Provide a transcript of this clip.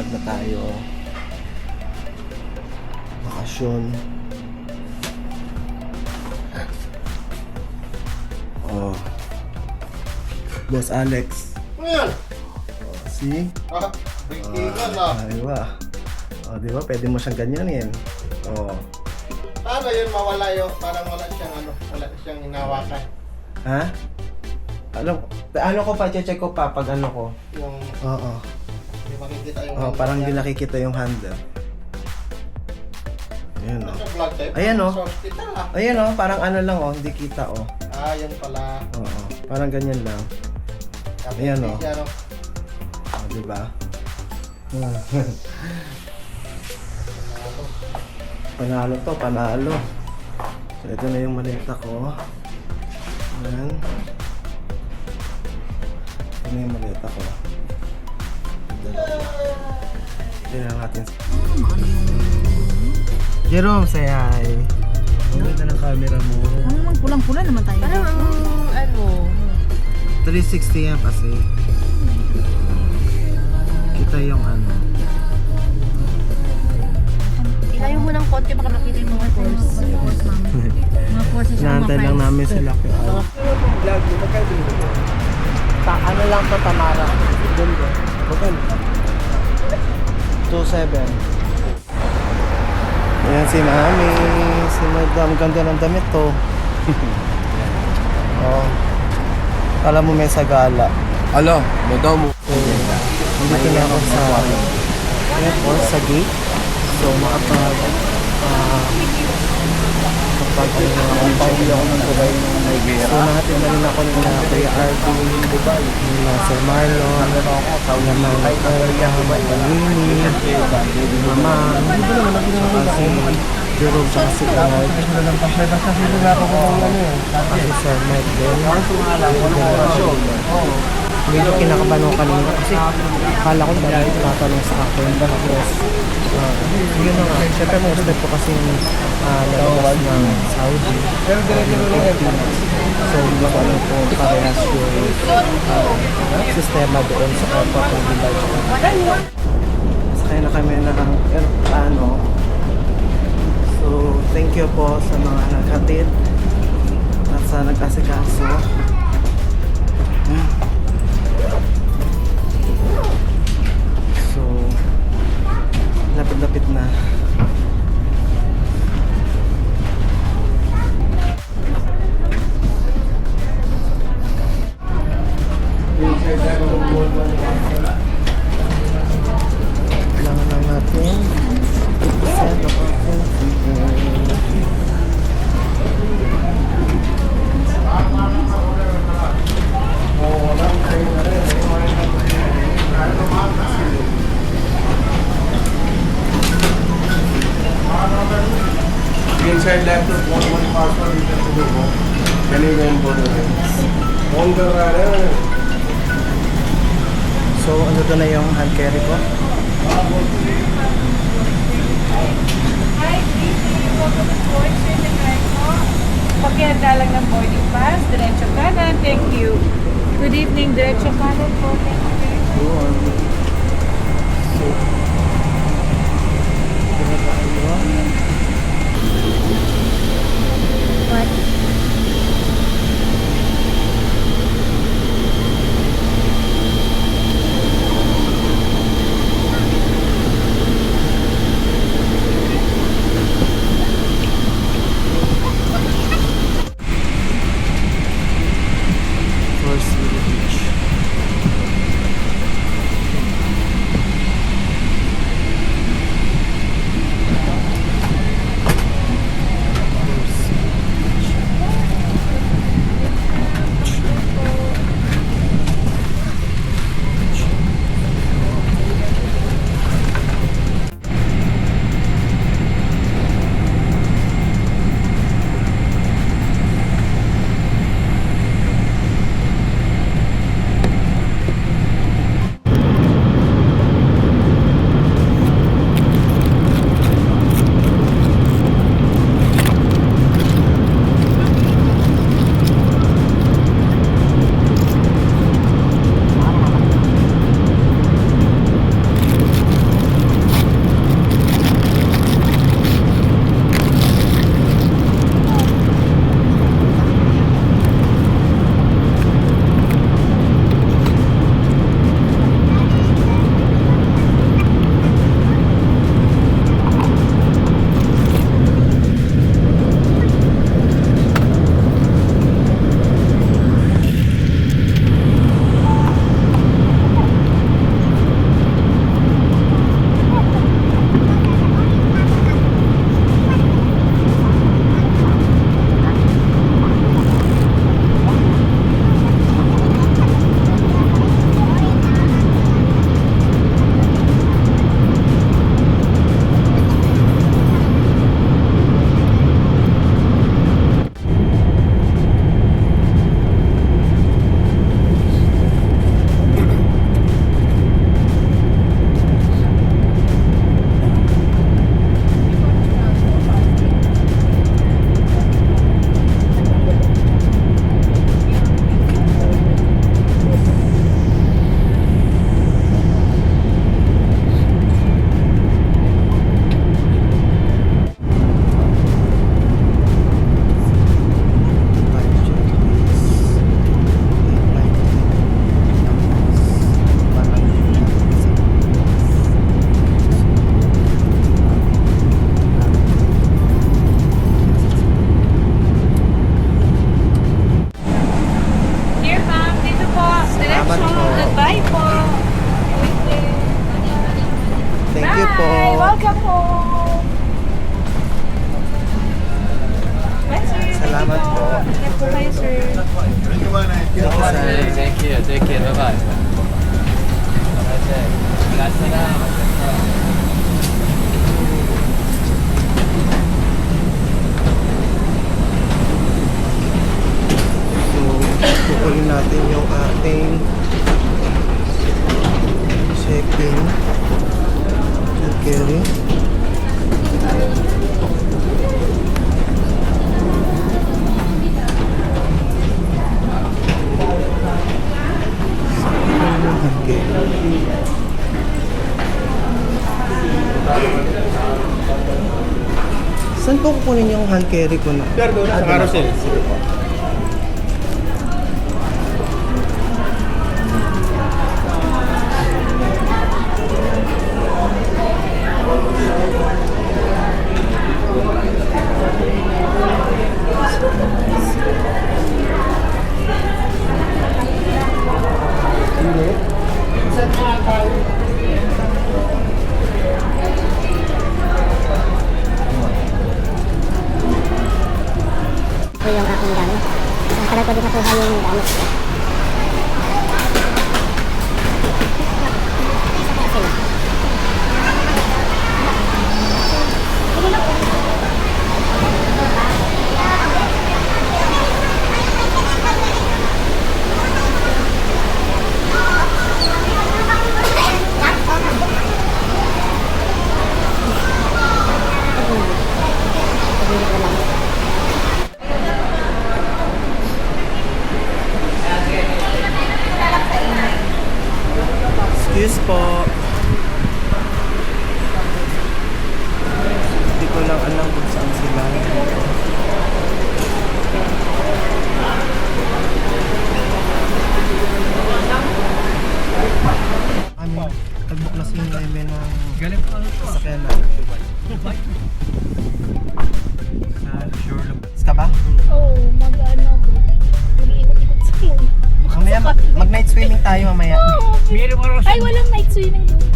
vlog na tayo. Bakasyon. Oh. Boss Alex. Ano yan? See? Bigtigan na. Aywa. Oh, di ba? Pwede mo siyang ganyanin. Oh. Paano yun mawala yun? Parang wala siyang wala siyang hinawakan. Ha? Ano ko pa, check ko pa pag ano ko. Yung Oo. hindi makikita yung Oh, parang hindi nakikita yung handle. Ayan Ano oh. sa vlog tayo? Ayan, oh. Sa hospital ah. Ayan oh, parang ano lang oh, hindi kita oh. Ah, yun pala. Oo. Parang ganyan lang. Kapit Ayan, oh. siya, no? Oh, di ba? Panalo to, panalo. So, ito na yung malita ko. Ayan. Ito na yung malita ko. Tignan natin. Jerome, say hi. Ang ganda ng camera mo. Ano pulang-pula naman tayo. Parang ano, 360 yan kasi. Kita yung ano. ilayo mo ng konti baka makita yung mga course. Mga courses sa mga Inaantay lang friends. namin sila kay Al. Ano lang to, Tamara? Doon. 27. Ayan si Mami. Si Madam. Ganda ng damit to. Oh. Alam mo may sagala. Alo, madam. Nandito na ako sa airport, sa gate. So makapag pauwi ako ng Dubai nung Nigeria. So natin na rin ako nila Kuya Arvin, nila Sir Marlon, nila Mama Koya, Manini, Mama, saka si Jerome, saka si Ed, saka si Sir Mike din. Medyo kinakabahan ako kanina kasi akala ko dahil tatanong sa akin. Tapos, yun na nga. Siyempre mo gusto ko kasi nalabas ng Saudi. So, hindi ko alam kung parehas yung sistema doon sa airport ng Dubai. Sakay na kami ng aeroplano. So, thank you po sa mga naghatid at sa nag-asikaso. So, lapit-lapit na. Kailangan lang natin 8% of our Inside laptop, one password you can do home. Can you go and go to on कर रहा है. So, ano to na yung hand carry ko? Pakianda lang ng boarding pass, diretso kanan, thank you. Good evening, diretso kanan po, thank you. Doon. So, ito na tayo. What? Forest Beach. carry. Hand carry. Saan po kukunin yung hand carry ko na? Pero doon sa carousel. Ito yung aking gamit. Ang tagal ko din nakuha yung gamit ko. Excuse po. Hindi ko lang alam kung saan sila. Nag-book na si Noemi ng sasakyan na. Sure. Ka ba? Oo, mag-ano ako. Mag-iikot-ikot sa phone. Mamaya, mag-night swimming tayo mamaya. Ay, walang night swimming doon.